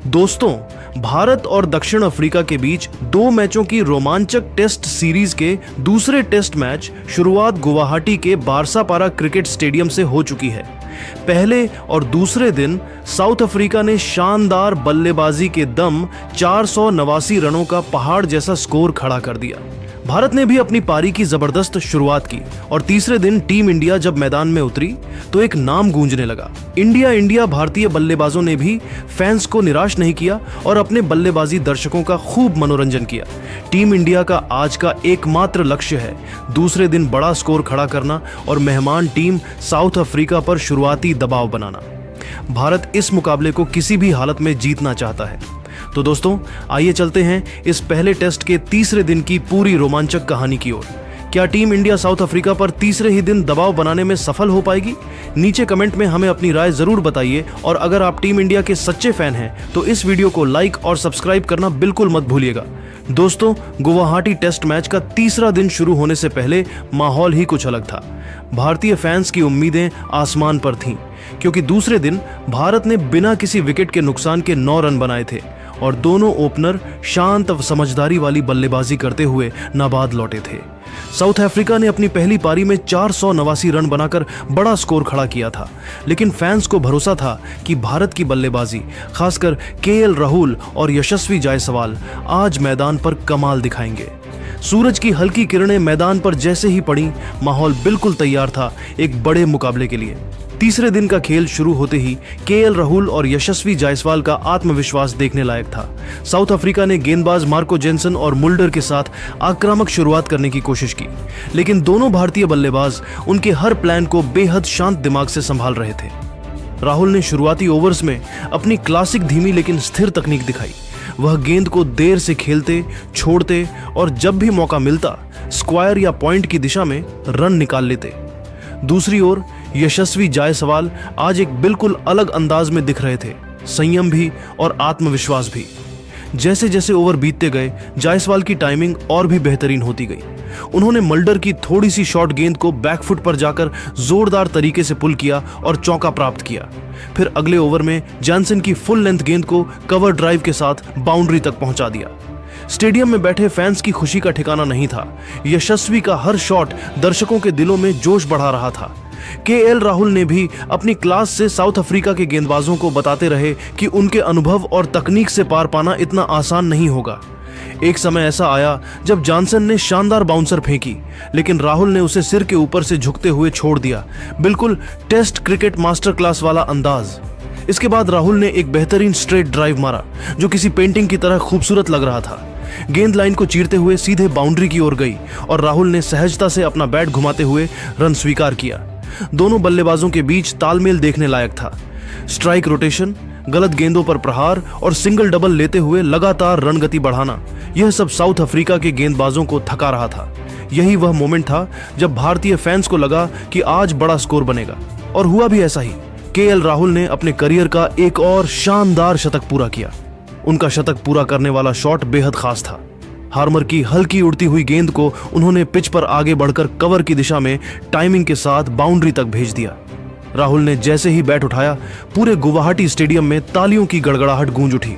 दोस्तों, भारत और दक्षिण अफ्रीका के बीच 2 मैचों की रोमांचक टेस्ट सीरीज के दूसरे टेस्ट मैच शुरुआत गुवाहाटी के बारसापारा क्रिकेट स्टेडियम से हो चुकी है। पहले और दूसरे दिन साउथ अफ्रीका ने शानदार बल्लेबाजी के दम 489 रनों का पहाड़ जैसा स्कोर खड़ा कर दिया। भारत ने भी अपनी पारी की जबरदस्त शुरुआत की और तीसरे दिन टीम इंडिया जब मैदान में उतरी तो एक नाम गूंजने लगा। इंडिया भारतीय बल्लेबाजों ने भी फैंस को निराश नहीं किया और अपने बल्लेबाजी दर्शकों का खूब मनोरंजन किया। टीम इंडिया का आज का एकमात्र लक्ष्य है दूसरे दिन बड़ा स्कोर खड़ा करना और मेहमान टीम साउथ अफ्रीका पर शुरुआती दबाव बनाना। भारत इस मुकाबले को किसी भी हालत में जीतना चाहता है। तो दोस्तों, आइए चलते हैं इस पहले टेस्ट के तीसरे दिन की पूरी रोमांचक कहानी की ओर। क्या टीम इंडिया साउथ अफ्रीका पर तीसरे ही दिन दबाव बनाने में सफल हो पाएगी? नीचे कमेंट में हमें अपनी राय जरूर बताइए और अगर आप टीम इंडिया के सच्चे फैन हैं तो इस वीडियो को लाइक और सब्सक्राइब करना बिल्कुल मत भूलिएगा। दोस्तों, गुवाहाटी टेस्ट मैच का तीसरा दिन शुरू होने से पहले माहौल ही कुछ अलग था। भारतीय फैंस की उम्मीदें आसमान पर थीं क्योंकि दूसरे दिन भारत ने बिना किसी विकेट के नुकसान के 9 रन बनाए थे और दोनों ओपनर शांत व समझदारी वाली बल्लेबाजी करते हुए नाबाद लौटे थे। साउथ अफ्रीका ने अपनी पहली पारी में 489 रन बनाकर बड़ा स्कोर खड़ा किया था, लेकिन फैंस को भरोसा था कि भारत की बल्लेबाजी, खासकर केएल राहुल और यशस्वी जायसवाल आज मैदान पर कमाल दिखाएंगे। सूरज की हल्की किरणें मैदान पर जैसे ही पड़ी, माहौल बिल्कुल तैयार था एक बड़े मुकाबले के लिए। तीसरे दिन का खेल शुरू होते ही केएल राहुल और यशस्वी जायसवाल का आत्मविश्वास देखने लायक था। साउथ अफ्रीका ने गेंदबाज मार्को जेनसन और मुल्डर के साथ आक्रामक शुरुआत करने की कोशिश की, लेकिन दोनों भारतीय बल्लेबाज उनके हर प्लान को बेहद शांत दिमाग से संभाल रहे थे। राहुल ने शुरुआती ओवर्स में अपनी क्लासिक धीमी लेकिन स्थिर तकनीक दिखाई। वह गेंद को देर से खेलते, छोड़ते और जब भी मौका मिलता स्क्वायर या पॉइंट की दिशा में रन निकाल लेते। दूसरी ओर यशस्वी जायसवाल आज एक बिल्कुल अलग अंदाज में दिख रहे थे, संयम भी और आत्मविश्वास भी। जैसे जैसे ओवर बीतते गए, जायसवाल की टाइमिंग और भी बेहतरीन होती गई। उन्होंने मल्डर की थोड़ी सी शॉर्ट गेंद को बैकफुट पर जाकर जोरदार तरीके से पुल किया और चौका प्राप्त किया। फिर अगले ओवर में जॉनसन की फुल लेंथ गेंद को कवर ड्राइव के साथ बाउंड्री तक पहुंचा दिया। स्टेडियम में बैठे फैंस की खुशी का ठिकाना नहीं था। यशस्वी का हर शॉट दर्शकों के दिलों में जोश बढ़ा रहा था। केएल राहुल ने भी अपनी क्लास से साउथ अफ्रीका के गेंदबाजों को बताते रहे कि उनके अनुभव और तकनीक से पार पाना इतना आसान नहीं होगा। एक समय ऐसा आया जब जॉनसन ने शानदार बाउंसर फेंकी, लेकिन राहुल ने उसे सिर के ऊपर से झुकते हुए छोड़ दिया। बिल्कुल टेस्ट क्रिकेट मास्टर क्लास वाला अंदाज। इसके बाद राहुल ने एक बेहतरीन स्ट्रेट ड्राइव मारा जो किसी पेंटिंग की तरह खूबसूरत लग रहा था। गेंद लाइन को चीरते हुए सीधे बाउंड्री की ओर गई और राहुल ने सहजता से अपना बैट घुमाते हुए रन स्वीकार किया। दोनों बल्लेबाजों के बीच तालमेल देखने लायक था। स्ट्राइक रोटेशन, गलत गेंदों पर प्रहार और सिंगल डबल लेते हुए लगातार रन गति बढ़ाना, यह सब साउथ अफ्रीका के गेंदबाजों को थका रहा था। यही वह मोमेंट था जब भारतीय फैंस को लगा कि आज बड़ा स्कोर बनेगा, और हुआ भी ऐसा ही। केएल राहुल ने अपने करियर का एक और शानदार शतक पूरा किया। उनका शतक पूरा करने वाला शॉट बेहद खास था। हार्मर की हल्की उड़ती हुई गेंद को उन्होंने पिच पर आगे बढ़कर कवर की दिशा में टाइमिंग के साथ बाउंड्री तक भेज दिया। राहुल ने जैसे ही बैट उठाया, पूरे गुवाहाटी स्टेडियम में तालियों की गड़गड़ाहट गूंज उठी।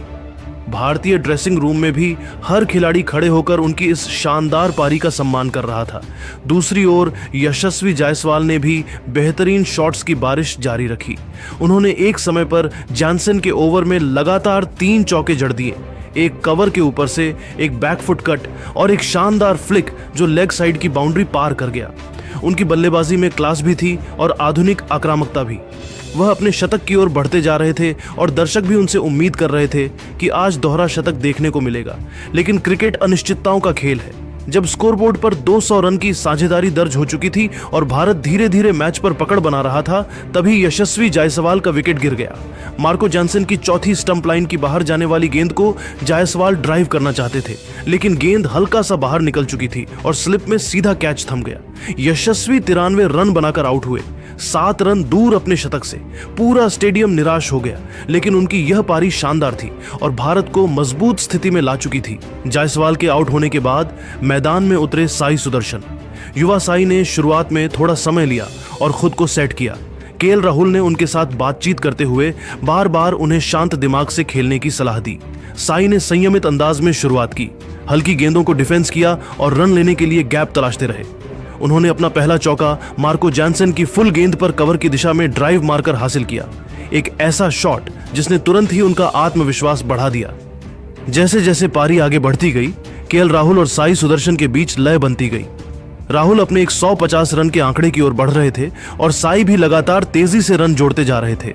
भारतीय ड्रेसिंग रूम में भी हर खिलाड़ी खड़े होकर उनकी इस शानदार पारी का सम्मान कर रहा था। दूसरी ओर यशस्वी जायसवाल ने भी बेहतरीन शॉट्स की बारिश जारी रखी। उन्होंने एक समय पर जॉनसन के ओवर में लगातार 3 चौके जड़ दिए, एक कवर के ऊपर से, एक बैकफुट कट और एक शानदार फ्लिक जो लेग साइड की बाउंड्री पार कर गया। उनकी बल्लेबाजी में क्लास भी थी और आधुनिक आक्रामकता भी। वह अपने शतक की ओर बढ़ते जा रहे थे और दर्शक भी उनसे उम्मीद कर रहे थे कि आज दोहरा शतक देखने को मिलेगा। लेकिन क्रिकेट अनिश्चितताओं का खेल है। जब स्कोरबोर्ड पर 200 रन की साझेदारी दर्ज हो चुकी थी और भारत धीरे धीरे मैच पर पकड़ बना रहा था, तभी यशस्वी जायसवाल का विकेट गिर गया। मार्को जॉनसन की चौथी स्टंप लाइन की बाहर जाने वाली गेंद को जायसवाल ड्राइव करना चाहते थे, लेकिन गेंद हल्का सा बाहर निकल चुकी थी और स्लिप में सीधा कैच थम गया। यशस्वी 93 रन बनाकर आउट हुए, 7 रन दूर अपने शतक से। पूरा स्टेडियम निराश हो गया, लेकिन उनकी यह पारी शानदार थी और भारत को मजबूत स्थिति में ला चुकी थी। जायसवाल के आउट होने के बाद मैदान में उतरे साई सुदर्शन। युवा साई ने शुरुआत में थोड़ा समय लिया और खुद को सेट किया। केएल राहुल ने उनके साथ बातचीत करते हुए बार बार उन्हें शांत दिमाग से खेलने की सलाह दी। साई ने संयमित अंदाज में शुरुआत की, हल्की गेंदों को डिफेंस किया और रन लेने के लिए गैप तलाशते रहे। उन्होंने अपना पहला चौका मार्को जॉनसन की फुल गेंद पर कवर की दिशा में ड्राइव मारकर हासिल किया, एक ऐसा शॉट जिसने तुरंत ही उनका आत्मविश्वास बढ़ा दिया। जैसे जैसे पारी आगे बढ़ती गई, केएल राहुल और साई सुदर्शन के बीच लय बनती गई। राहुल अपने 150 रन के आंकड़े की ओर बढ़ रहे थे और साई भी लगातार तेजी से रन जोड़ते जा रहे थे।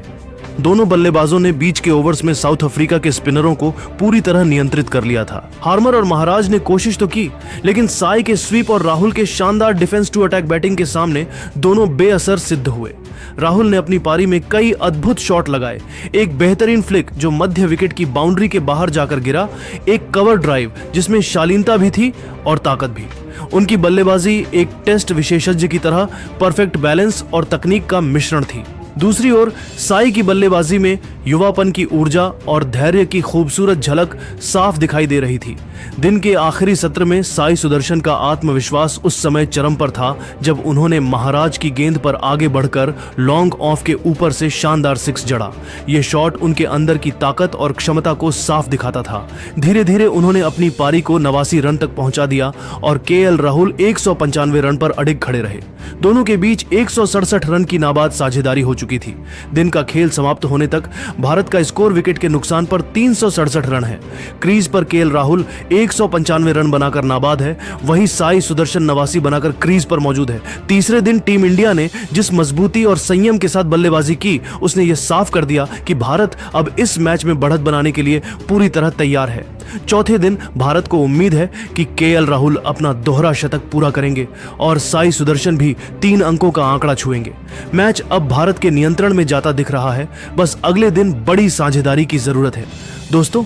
दोनों बल्लेबाजों ने बीच के ओवर्स में साउथ अफ्रीका के स्पिनरों को पूरी तरह नियंत्रित कर लिया था। हार्मर और महाराज ने कोशिश तो की, लेकिन साई के स्वीप और राहुल के शानदार डिफेंस टू अटैक बैटिंग के सामने दोनों बेअसर सिद्ध हुए। राहुल ने अपनी पारी में कई अद्भुत शॉट लगाए, एक बेहतरीन फ्लिक जो मध्य विकेट की बाउंड्री के बाहर जाकर गिरा, एक कवर ड्राइव जिसमें शालीनता भी थी और ताकत भी। उनकी बल्लेबाजी एक टेस्ट विशेषज्ञ की तरह परफेक्ट बैलेंस और तकनीक का मिश्रण थी। दूसरी ओर साई की बल्लेबाजी में युवापन की ऊर्जा और धैर्य की खूबसूरत झलक साफ दिखाई दे रही थी। दिन के आखिरी सत्र में साई सुदर्शन का आत्मविश्वास उस समय चरम पर था जब उन्होंने महाराज की गेंद पर आगे बढ़कर लॉन्ग ऑफ के ऊपर से शानदार सिक्स जड़ा। यह शॉट उनके अंदर की ताकत और क्षमता को साफ दिखाता था। धीरे धीरे उन्होंने अपनी पारी को 89 रन तक पहुंचा दिया और केएल राहुल 195 रन पर अडिग खड़े रहे। दोनों के बीच 167 रन की नाबाद साझेदारी हो चुकी थी। दिन का खेल समाप्त होने तक भारत का स्कोर विकेट के नुकसान पर 367 रन है। क्रीज पर केएल राहुल 195 रन बनाकर नाबाद है, वहीं साई सुदर्शन 89 बनाकर क्रीज पर मौजूद है। तीसरे दिन टीम इंडिया ने जिस मजबूती और संयम के साथ बल्लेबाजी की, उसने यह साफ कर दिया कि भारत अब इस मैच में बढ़त बनाने के लिए पूरी तरह तैयार है। चौथे दिन भारत को उम्मीद है कि केएल राहुल अपना दोहरा शतक पूरा करेंगे और साई सुदर्शन भी 3 अंकों का आंकड़ा छुएंगे। मैच अब भारत के नियंत्रण में जाता दिख रहा है, बस अगले दिन बड़ी साझेदारी की जरूरत है। दोस्तों,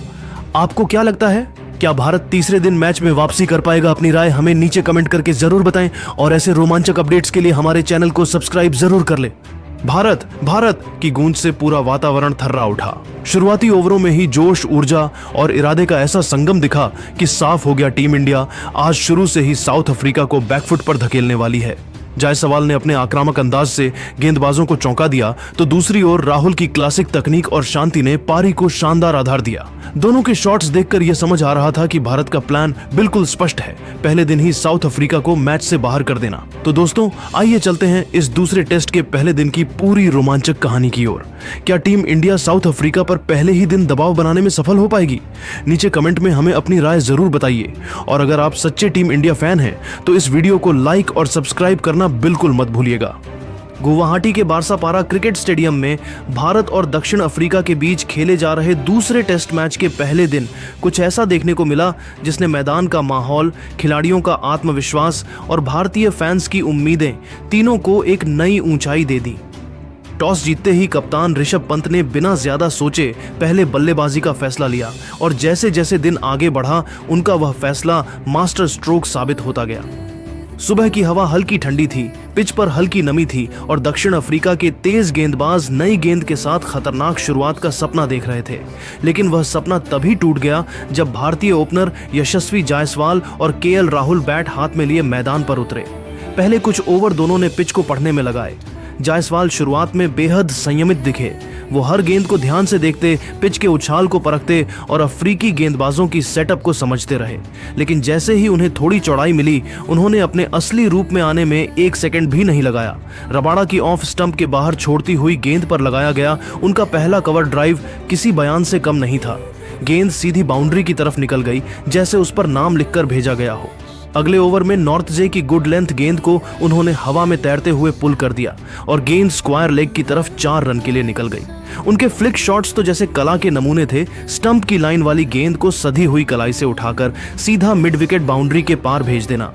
आपको क्या लगता है? क्या भारत तीसरे दिन मैच में वापसी कर पाएगा? अपनी राय हमें नीचे कमेंट करके जरूर बताएं और ऐसे रोमांचक अपडेट्स के लिए हमारे चैनल को सब्सक्राइब जरूर कर ले। भारत भारत की गूंज से पूरा वातावरण थर्रा उठा। शुरुआती ओवरों में ही जोश, ऊर्जा और इरादे का ऐसा संगम दिखा कि साफ हो गया टीम इंडिया आज शुरू से ही साउथ अफ्रीका को बैकफुट पर धकेलने वाली है। जायसवाल ने अपने आक्रामक अंदाज से गेंदबाजों को चौंका दिया, तो दूसरी ओर राहुल की क्लासिक तकनीक और शांति ने पारी को शानदार आधार दिया। दोनों के शॉट्स देखकर यह समझ आ रहा था कि भारत का प्लान बिल्कुल स्पष्ट है, पहले दिन ही साउथ अफ्रीका को मैच से बाहर कर देना। तो दोस्तों, आइए चलते हैं इस दूसरे टेस्ट के पहले दिन की पूरी रोमांचक कहानी की ओर। क्या टीम इंडिया साउथ अफ्रीका पर पहले ही दिन दबाव बनाने में सफल हो पाएगी? नीचे कमेंट में हमें अपनी राय जरूर बताइए और अगर आप सच्चे टीम इंडिया फैन हैं तो इस वीडियो को लाइक और सब्सक्राइब करना बिल्कुल मत भूलिएगा। गुवाहाटी के बारसापारा क्रिकेट स्टेडियम में भारत और दक्षिण अफ्रीका के बीच खेले जा रहे दूसरे टेस्ट मैच के पहले दिन कुछ ऐसा देखने को मिला जिसने मैदान का माहौल, खिलाड़ियों का आत्मविश्वास और भारतीय फैंस की उम्मीदें तीनों को एक नई ऊंचाई दे दी। टॉस जीतते ही कप्तान ऋषभ पंत ने बिना ज्यादा सोचे पहले बल्लेबाजी का फैसला लिया और जैसे जैसे दिन आगे बढ़ा उनका वह फैसला मास्टर स्ट्रोक साबित होता गया। सुबह की हवा हल्की ठंडी थी, पिच पर हल्की नमी थी और दक्षिण अफ्रीका के तेज गेंदबाज नई गेंद के साथ खतरनाक शुरुआत का सपना देख रहे थे। लेकिन वह सपना तभी टूट गया जब भारतीय ओपनर यशस्वी जायसवाल और केएल राहुल बैट हाथ में लिए मैदान पर उतरे। पहले कुछ ओवर दोनों ने पिच को पढ़ने में लगाए। जायसवाल शुरुआत में बेहद संयमित दिखे। वो हर गेंद को ध्यान से देखते, पिच के उछाल को परखते और अफ्रीकी गेंदबाजों की सेटअप को समझते रहे। लेकिन जैसे ही उन्हें थोड़ी चौड़ाई मिली, उन्होंने अपने असली रूप में आने में 1 सेकंड भी नहीं लगाया। रबाड़ा की ऑफ स्टंप के बाहर छोड़ती हुई गेंद पर लगाया गया उनका पहला कवर ड्राइव किसी बयान से कम नहीं था। गेंद सीधी बाउंड्री की तरफ निकल गई, जैसे उस पर नाम लिखकर भेजा गया हो। अगले ओवर में नॉर्थ जे की गुड लेंथ गेंद को उन्होंने हवा में तैरते हुए पुल कर दिया और गेंद स्क्वायर लेग की तरफ 4 रन के लिए निकल गई। उनके फ्लिक शॉट्स तो जैसे कला के नमूने थे। स्टंप की लाइन वाली गेंद को सधी हुई कलाई से उठाकर सीधा मिड विकेट बाउंड्री के पार भेज देना,